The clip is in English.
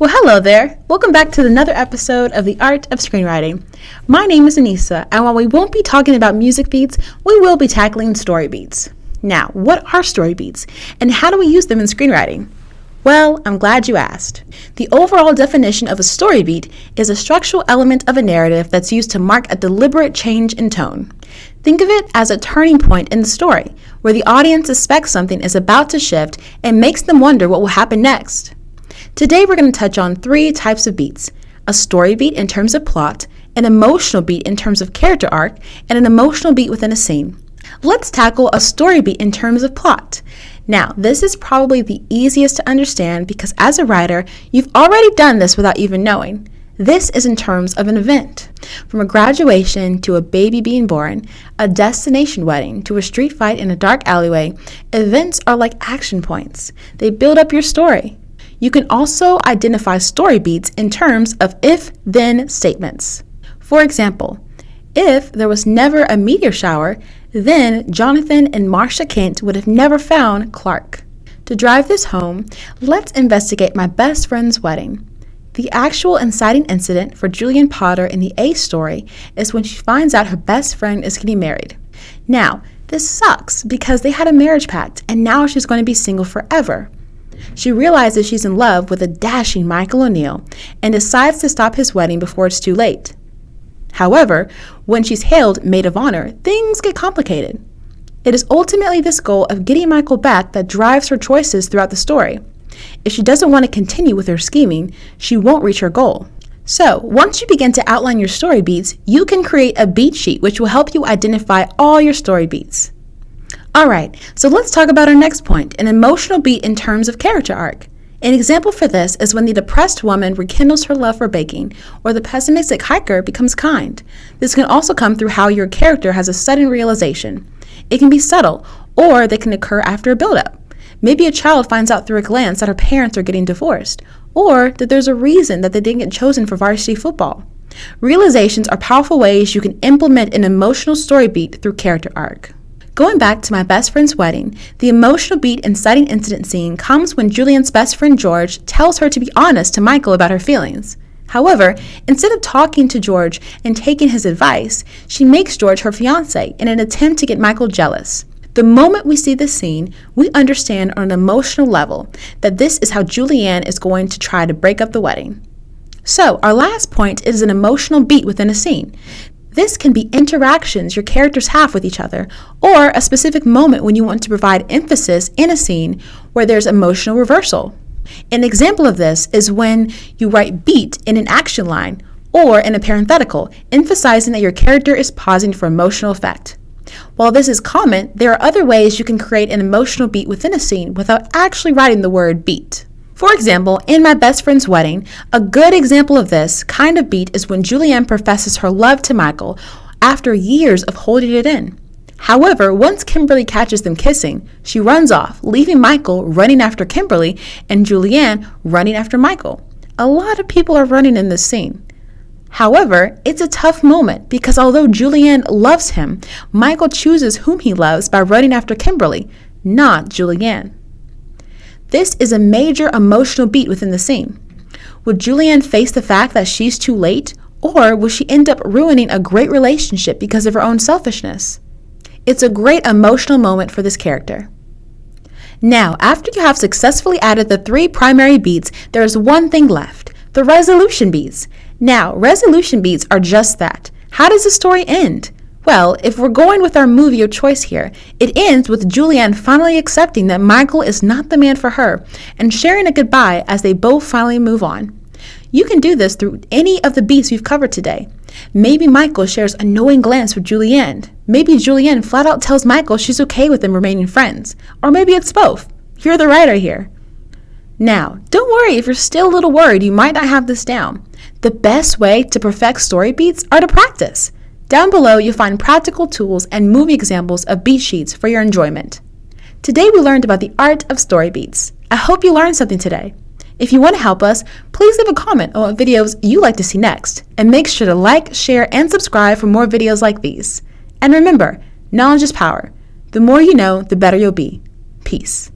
Well, hello there. Welcome back to another episode of the Art of Screenwriting. My name is Anissa, and while we won't be talking about music beats, we will be tackling story beats. Now, what are story beats, and how do we use them in screenwriting? Well, I'm glad you asked. The overall definition of a story beat is a structural element of a narrative that's used to mark a deliberate change in tone. Think of it as a turning point in the story, where the audience suspects something is about to shift and makes them wonder what will happen next. Today we're going to touch on three types of beats: a story beat in terms of plot, an emotional beat in terms of character arc, and an emotional beat within a scene. Let's tackle a story beat in terms of plot. Now, this is probably the easiest to understand because as a writer, you've already done this without even knowing. This is in terms of an event. From a graduation to a baby being born, a destination wedding to a street fight in a dark alleyway, events are like action points. They build up your story. You can also identify story beats in terms of if-then statements. For example, if there was never a meteor shower, then Jonathan and Marcia Kent would have never found Clark. To drive this home, let's investigate my best friend's wedding. The actual inciting incident for Julian Potter in the A story is when she finds out her best friend is getting married. Now, this sucks because they had a marriage pact and now she's going to be single forever. She realizes she's in love with a dashing Michael O'Neill and decides to stop his wedding before it's too late. However, when she's hailed maid of honor, things get complicated. It is ultimately this goal of getting Michael back that drives her choices throughout the story. If she doesn't want to continue with her scheming, she won't reach her goal. So, once you begin to outline your story beats, you can create a beat sheet which will help you identify all your story beats. Alright, so let's talk about our next point, an emotional beat in terms of character arc. An example for this is when the depressed woman rekindles her love for baking, or the pessimistic hiker becomes kind. This can also come through how your character has a sudden realization. It can be subtle, or they can occur after a build-up. Maybe a child finds out through a glance that her parents are getting divorced, or that there's a reason that they didn't get chosen for varsity football. Realizations are powerful ways you can implement an emotional story beat through character arc. Going back to my best friend's wedding, the emotional beat inciting incident scene comes when Julian's best friend George tells her to be honest to Michael about her feelings. However, instead of talking to George and taking his advice, she makes George her fiancé in an attempt to get Michael jealous. The moment we see this scene, we understand on an emotional level that this is how Julianne is going to try to break up the wedding. So, our last point is an emotional beat within a scene. This can be interactions your characters have with each other, or a specific moment when you want to provide emphasis in a scene where there's emotional reversal. An example of this is when you write beat in an action line, or in a parenthetical, emphasizing that your character is pausing for emotional effect. While this is common, there are other ways you can create an emotional beat within a scene without actually writing the word beat. For example, in my best friend's wedding, a good example of this kind of beat is when Julianne professes her love to Michael after years of holding it in. However, once Kimberly catches them kissing, she runs off, leaving Michael running after Kimberly and Julianne running after Michael. A lot of people are running in this scene. However, it's a tough moment because although Julianne loves him, Michael chooses whom he loves by running after Kimberly, not Julianne. This is a major emotional beat within the scene. Will Julianne face the fact that she's too late, or will she end up ruining a great relationship because of her own selfishness? It's a great emotional moment for this character. Now, after you have successfully added the three primary beats, there is one thing left, the resolution beats. Now, resolution beats are just that. How does the story end? Well, if we're going with our movie of choice here, it ends with Julianne finally accepting that Michael is not the man for her and sharing a goodbye as they both finally move on. You can do this through any of the beats we've covered today. Maybe Michael shares a knowing glance with Julianne. Maybe Julianne flat out tells Michael she's okay with them remaining friends. Or maybe it's both. You're the writer here. Now, don't worry if you're still a little worried you might not have this down. The best way to perfect story beats are to practice. Down below, you'll find practical tools and movie examples of beat sheets for your enjoyment. Today, we learned about the art of story beats. I hope you learned something today. If you want to help us, please leave a comment on what videos you'd like to see next, and make sure to like, share, and subscribe for more videos like these. And remember, knowledge is power. The more you know, the better you'll be. Peace.